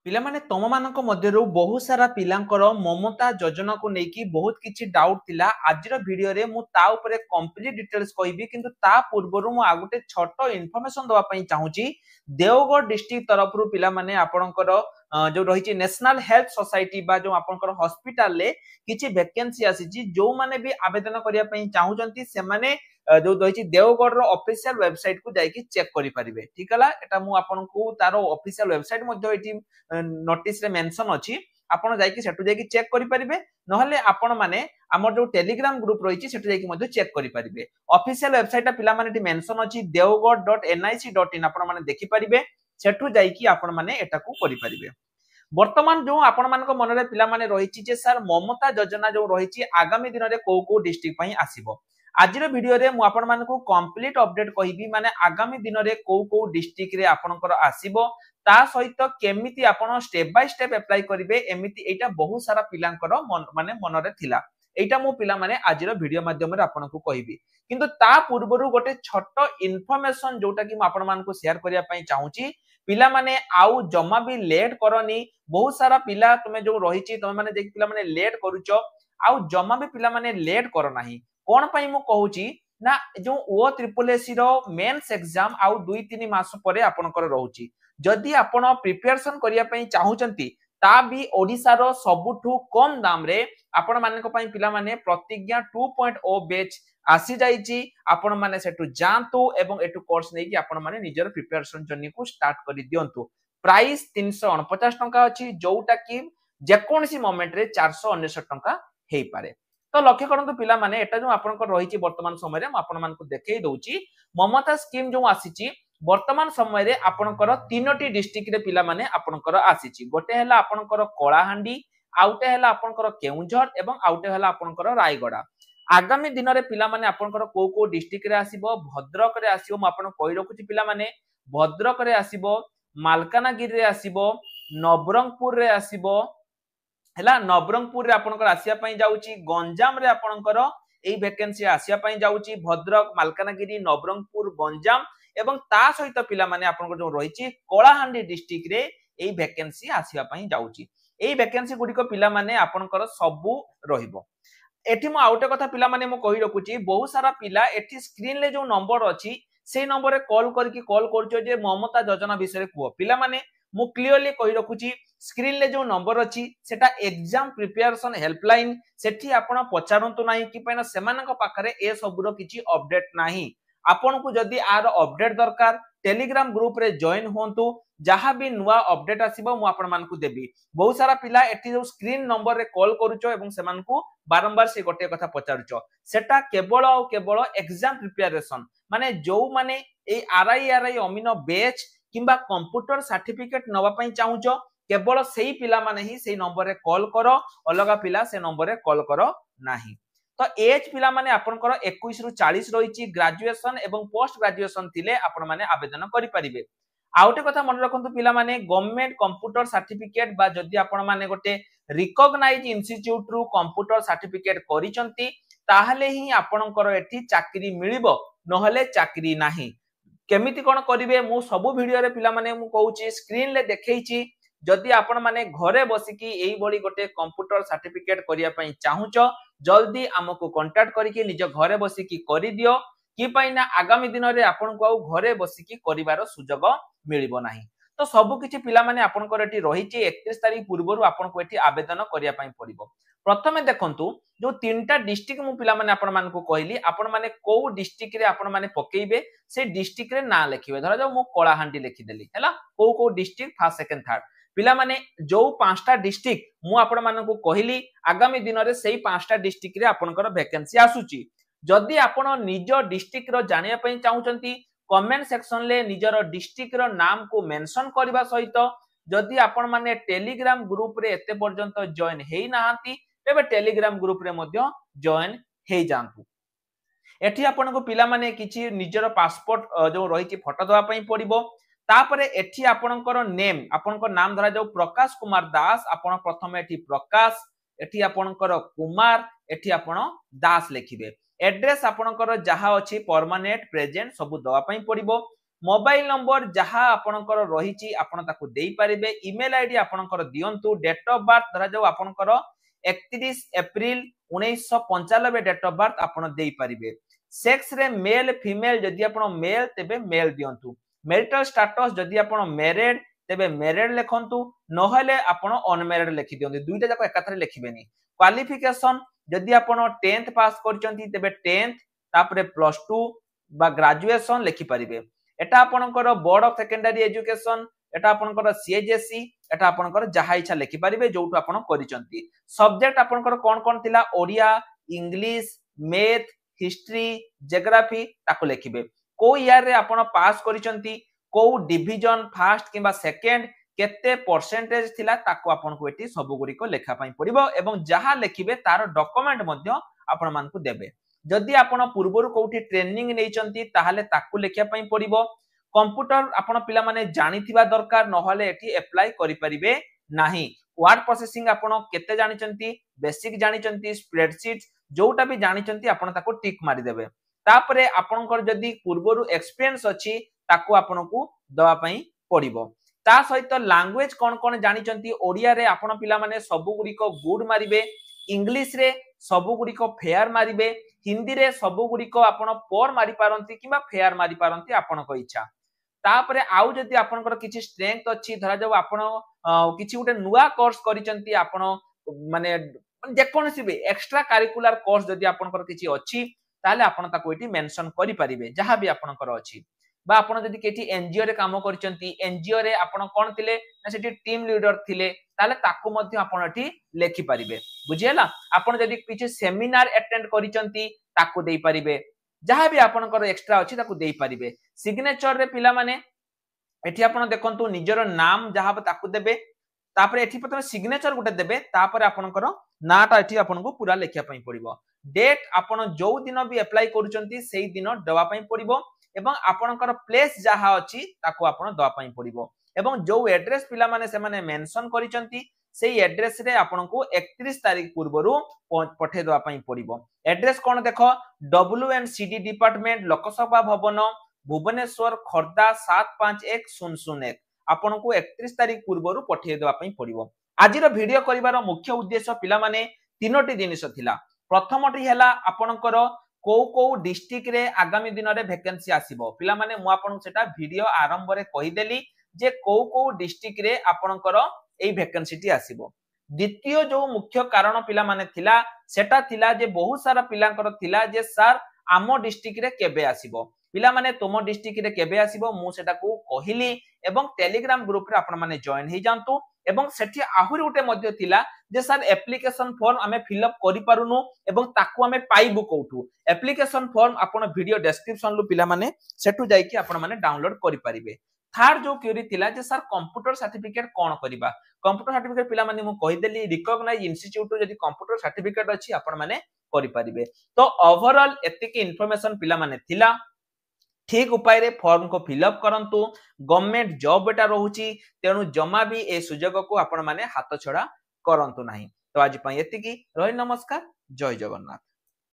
पिला माने तम मानक मध्यरु बहुत सारा पिलांकर ममता योजना को लेकी बहुत किछि डाउट थिला। आजिर वीडियो रे मु ता ऊपर कंप्लीट डिटेल्स कहबी, किंतु ता पूर्वरु मु आ गुटे छोटो इन्फॉर्मेशन दवा पई चाहूची। देवगढ़ डिस्ट्रिक्ट तरफ रु पिला माने आपनकर जो रहिछि नेशनल हेल्थ सोसाइटी बा जो आपनकर हॉस्पिटल ले किछि वैकेंसी आसीछि। जो माने भी आवेदन करिया पई चाहूचंती से माने जो रहिछि देवगढ़ रो ऑफिशियल वेबसाइट को जाईकी चेक करि परिबे। ठीक हला, एटा मु आपनकु तारो ऑफिशियल वेबसाइट मध्ये एठी नोटिस रे मेंशन अछि। आपण जाईकी सेटु जाईकी चेक करि परिबे, नहले आपण माने हमर जो टेलीग्राम ग्रुप रहिछि सेटु जाईकी मध्ये चेक करि परिबे। ऑफिशियल वेबसाइट पिला माने एठी मेंशन अछि devogh.nic.in। आपण माने देखि परिबे, सेटु जाईकी आपण माने एटाकू करि परिबे। वर्तमान जो आपण मानक मनरे पिला माने रहिछि जे सर ममता योजना जो रहिछि आगामी दिन रे को डिस्ट्रिक्ट पई आसीबो। आजिर वीडियो रे मु आपण मानकू कंप्लीट अपडेट कहिबी, माने आगामी दिन रे को डिस्ट्रिक्ट रे आपनकर आसीबो, ता सहित केमिति आपण स्टेप बाय स्टेप अप्लाई करिवे। एमिति एटा बहुत सारा पिलांकर माने मनरे थिला। एटा मु पिला माने आजिर वीडियो माध्यम रे आपनकू कहिबी, किंतु ता पूर्वरु गोटे छोटो इन्फॉर्मेशन जोटा कि मु आपण मानकू शेयर करिया पई चाहूची। पिला माने आउ जमा भी लेट करनी। बहुत सारा पिला तुमे जो रहिछि तुमे माने जे पिला माने लेट करूचो, आउ जमा भी पिला माने लेट कर नाही। कोन पई मु कहूची ना, जो ओ ट्रिपल एसी रो मेंस एग्जाम आउ 2-3 मास परे आपनकर रहूची। जदि आपण प्रिपरेशन करिया पई चाहूचंती, ता भी ओडिसा रो सबुठु कम दाम रे आपण मानक पई पिला माने प्रतिज्ञा 2.0 बैच आसी जाईची। आपण माने सेटु जानतु एवं एटु कोर्स नै कि आपण माने निजर प्रिपरेशन जर्नी को स्टार्ट करि दियंतु। प्राइस 349 टंका अछि, जोटा कि जेकोनसी मोमेंट रे 499 टंका हेई पारे। तो लक्ष्य करंतु पिला माने एटा जो आपनकर रहिछि वर्तमान समय रे आपण मानकु देखै दउची। ममता स्कीम जो आसीची वर्तमान समय रे आपनकर तीनोटी डिस्ट्रिक्ट रे पिला माने आपनकर आसीची। गोटे हला आपनकर कोलाहांडी, आउटे हला आपनकर केउंझर एवं आउटे हला आपनकर रायगड़ा। आगामी दिन रे पिला माने आपनकर को डिस्ट्रिक्ट रे आसीबो। भद्रक रे आसीबो, म आपन कहि रखुची पिला माने भद्रक रे आसीबो, मालकानगिरी रे आसीबो, नवरंगपुर रे आसीबो हला। नवरंगपुर रे आपनकर आसिया पई जाउची। गंजाम रे आपनकर एई वैकेंसी आसिया पई जाउची। भद्रक, मालकानगिरी, नवरंगपुर, गंजाम एवं ता सहित पिला माने आपनकर जो रहिची कोलाहांडी डिस्ट्रिक्ट रे एई वैकेंसी आसिया पई जाउची। एई वैकेंसी गुडी को पिला माने आपनकर सबु रहिबो। एठी मु आउटे कथा पिला माने मु कहि रखुची, बहुत सारा पिला एठी स्क्रीन ले जो नंबर अछि से नंबर रे कॉल करके कॉल करछो जे ममता योजना विषय को पिला माने मु क्लियरली कहि रखुची। स्क्रीन ले जो नंबर अछि सेटा एग्जाम प्रिपरेशन हेल्पलाइन, सेठी आपण पचारंतु नाही कि पैना सेमानक पाखरे ए सबुरो किछि अपडेट नाही। आपण को जदी आर अपडेट दरकार टेलीग्राम ग्रुप रे जॉइन होंतु, जहां भी नुवा अपडेट आसीबो मु आपण मानकु देबी। बहुत सारा पिला एठी जो स्क्रीन नंबर रे कॉल करूचो एवं सेमानकु बारंबार से गोटे कथा पचारुचो, सेटा केवल और केवल एग्जाम प्रिपरेशन माने जो माने ए आरआई अमीनो बैच किंबा कंप्यूटर सर्टिफिकेट नवा पई चाहूचो, केवल सेही पिला माने ही सेही नंबर रे कॉल करो। अलगा पिला से नंबर रे कॉल करो नाही। तो एज पिला माने आपनकर 21 रु 40 रहिची। ग्रेजुएशन एवं पोस्ट ग्रेजुएशन थिले आपण माने आवेदन करि परिबे। आउटे कथा मन रखंतु पिला माने गवर्नमेंट कंप्यूटर सर्टिफिकेट बा जदी आपण माने गोटे रिकॉग्नाइज इंस्टीट्यूट रु कंप्यूटर सर्टिफिकेट करिसंती, ताहले ही आपनकर एठी चाकरी मिलिबो, नहले चाकरी नाही। केमिति कोन करिवे मु सब वीडियो रे पिला माने मु कहूची, स्क्रीन ले देखैची। जदि आपण माने घरे बसिकी एई बळी गोटे कंप्यूटर सर्टिफिकेट करिया पई चाहूचो, जल्दी हमको कांटेक्ट करिके निज घरे बसिकी करि दियो। कि पैना आगामी दिन रे आपण को घरे बसिकी करिवार सुजोग मिलिबो नाही। तो सब किछि पिला माने आपनकर एठी रहिछि 31 तारिख पूर्वरु आपण को एठी आवेदन करिया पई पड़िबो। प्रथमे देखंतु जो तीनटा डिस्ट्रिक्ट मु पिला माने आपण मानकु कहली, आपण माने को डिस्ट्रिक्ट रे आपण माने पकेइबे से डिस्ट्रिक्ट रे ना लिखिबे। धरा जाऊ मु कोलाहांडी लिखि देली हैला, को डिस्ट्रिक्ट फर्स्ट सेकंड थर्ड पिला माने जो पांचटा डिस्ट्रिक्ट मु आपण मानकु कहली आगामी दिन रे सेही पांचटा डिस्ट्रिक्ट रे आपनकर वैकेंसी आसुची। जदि आपण निज डिस्ट्रिक्ट रो जानिया पई चाहूचंती, कमेंट सेक्शन ले निजर डिस्ट्रिक्ट रो नाम को मेंशन करबा सहित जदि आपण माने टेलीग्राम ग्रुप रे एते पर्यंत जॉइन हेई नाहांती, तेबे टेलीग्राम ग्रुप रे मध्य जॉइन हेई जांतु। एठी आपनको पिला माने किछि निजर पासपोर्ट जो रहिछि फोटो दवा पई पड़िबो। तापरे एठी आपनकर नेम, आपनकर नाम धरा जाऊ प्रकाश कुमार दास, आपण प्रथम एठी प्रकाश, एठी आपनकर कुमार, एठी आपण दास लिखिबे। एड्रेस आपनकर जहा अछि परमानेंट प्रेजेंट सब दवा पई पड़िबो। मोबाइल नंबर जहां आपनकर रहिछि आपण ताकू देई परिबे ईमेल आईडी आपनकर दियंतु डेट ऑफ बर्थ धरा जाऊ आपनकर 31 एप्रिल 1995 डेट ऑफ बर्थ आपण देई परिबे सेक्स रे मेल फीमेल जदि आपण मेल तेबे मेल दियंतु मैरिटल स्टेटस जदि आपण मैरिड तेबे मैरिड लिखंतु नहले आपण अनमैरिड लिखि दियंतु दुईटा जाक एकाथरे लिखिबेनी क्वालिफिकेशन जदि आपण 10th पास करचंती तेबे 10th तापरे +2 बा ग्रेजुएशन लिखि परिबे एटा आपनकर बोर्ड ऑफ सेकेंडरी एजुकेशन एटा आपनकर सीएचएससी एटा आपनकर जहा इच्छा लिखि परिबे जोटु आपण करिसंती सब्जेक्ट आपनकर कोन कोन थिला Odia English math history geography ताको लिखिबे को ईयर रे आपण पास करिसंती को डिवीजन फर्स्ट किबा सेकंड केते परसेंटेज थिला ताको आपण को एटी सब गुडी को लेखा पई पड़िबो एवं जहा लिखिबे तार डॉक्यूमेंट मध्ये आपण मान को देबे जदि आपण पूर्वरु कोठी ट्रेनिंग नैचंती ताहाले ताकू लेखिया पई पड़िबो कंप्यूटर आपण पिला माने जानिथिबा दरकार नहले एटी अप्लाई करि परिबे नाही वर्ड प्रोसेसिंग आपण केते जानिचंती बेसिक जानिचंती स्प्रेडशीट जोटा भी जानिचंती आपण ताको टिक मारि देबे तापरे आपनकर जदि पूर्वरु एक्सपीरियंस अछि ताको आपनको दवा पई पड़िबो ता सहित लैंग्वेज कोन कोन जानिचंती ओडिया रे आपण पिला माने सब गुडी को गुड मारिबे इंग्लिश रे सब गुडी को फेयर मारिबे हिंदी रे सब गुडी को आपण पर मारि पारंती किबा फेयर मारि पारंती आपण को इच्छा तापरे आउ जदि आपनकर किछि स्ट्रेंथ अछि धरा जाऊ आपण किछि उटे नुवा कोर्स करिचंती आपण माने जे कोनसी भी एक्स्ट्रा करिकुलर कोर्स जदि आपनकर किछि अछि ताले आपण ताको एटी मेंशन करि परिबे जहां भी आपनकर अछि बा आपण जदि केटी एनजीओ रे काम करचंती एनजीओ रे आपण कोन थिले ना सेठी टीम लीडर थिले ताले ताको मध्ये आपण एटी लेखि परिबे बुझियला आपण जदि किछि सेमिनार अटेंड करिचंती ताको देई परिबे जहां भी आपनकर एक्स्ट्रा अछि ताको देई परिबे सिग्नेचर रे पिला माने एठी आपण देखंतु निजर नाम जहां ताको देबे तापरे एठी प्रथम सिग्नेचर गुटे देबे तापरे आपनकर नाटा एठी आपनको पूरा लेखिया पई पड़िबो डेट आपण जो दिन भी अप्लाई करूचंती सेही दिन दवा पई पड़िबो एवं आपनकर प्लेस जहा अछि ताको आपण दवा पई पड़िबो एवं जो एड्रेस पिला माने से माने मेंशन करिसंती सेही एड्रेस रे आपनको 31 तारिख पूर्वरु पठे दवा पई पड़िबो एड्रेस कोन देखो डब्ल्यूएनसीडी डिपार्टमेंट लोकसभा भवन भुवनेश्वर खोर्धा 751001 आपनको 31 तारिख पूर्वरु पठे दवा पई पड़िबो आजिर वीडियो करिवार मुख्य उद्देश्य पिला माने तीनोटी जिनिस थिला प्रथमटी हैला आपनकर को को डिस्ट्रिक्ट रे आगामी दिन रे वैकेंसी आसीबो पिला माने मु आपन सेटा वीडियो आरंभ रे कहि देली जे को डिस्ट्रिक्ट रे आपनकर एई वैकेंसीटी आसीबो द्वितीय जो मुख्य कारण पिला माने थिला सेटा थिला जे बहुत सारा पिलांकर थिला जे सर आमो डिस्ट्रिक्ट रे केबे आसीबो पिला माने तुम डिस्ट्रिक्ट रे केबे आसीबो मु सेटा को कहिली एवं टेलीग्राम ग्रुप रे आपण माने जॉइन हे जानतु एवं सेठी आहुरी उटे मध्य थिला जे सर एप्लीकेशन फॉर्म हमें फिल अप करि पारुनु एवं ताकू हमें पाइबु कोठु एप्लीकेशन फॉर्म आपण वीडियो डिस्क्रिप्शन लु पिला माने सेठु जाई कि आपण माने डाउनलोड करि परिबे थर्ड जो क्वेरी थिला जे सर कंप्यूटर सर्टिफिकेट कोन करिबा कंप्यूटर सर्टिफिकेट पिला माने मु कहि देली रिकॉग्नाइज इंस्टीट्यूट जदी कंप्यूटर सर्टिफिकेट अछि आपण माने करि परिबे तो ओवरऑल एतिकी इन्फॉर्मेशन पिला माने थिला ठीक उपाय रे फॉर्म को फिलअप करंतु गवर्नमेंट जॉब बेटा रहउची तेनु जमा भी ए सुजोग को आपण माने हाथ छडा करंतु नाही तो आज पई एतिकी रही नमस्कार जय जगन्नाथ।